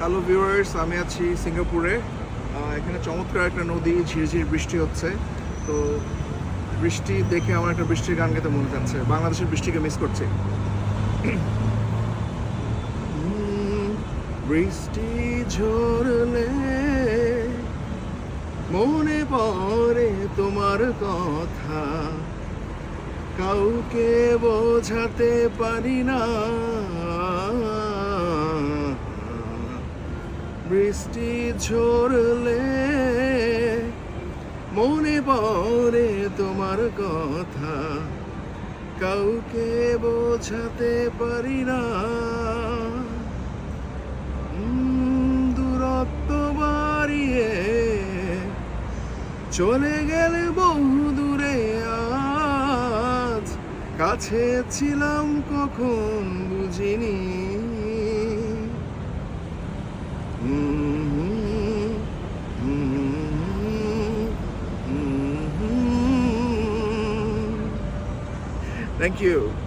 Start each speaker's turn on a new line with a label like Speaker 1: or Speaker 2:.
Speaker 1: Hello viewers, আমি আছি সিঙ্গাপুরে। এখানে চমৎকার একটা নদী, ঝিরঝির বৃষ্টি হচ্ছে। তো বৃষ্টি দেখে আমার একটা বৃষ্টির গান গাইতে মনে যাচ্ছে। বাংলাদেশের বৃষ্টিকে মিস করছি। বৃষ্টি ঝরলে মনে পড়ে তোমার কথা, কাউকে বোঝাতে পারি না। বৃষ্টি ঝরলে মনে পড়ে তোমার কথা, কাউকে বোঝাতে পারি না। দূরত্ব বাড়িয়ে চলে গেলে বহু দূরে, আজ কাছে ছিলাম কখন বুঝিনি। Thank you.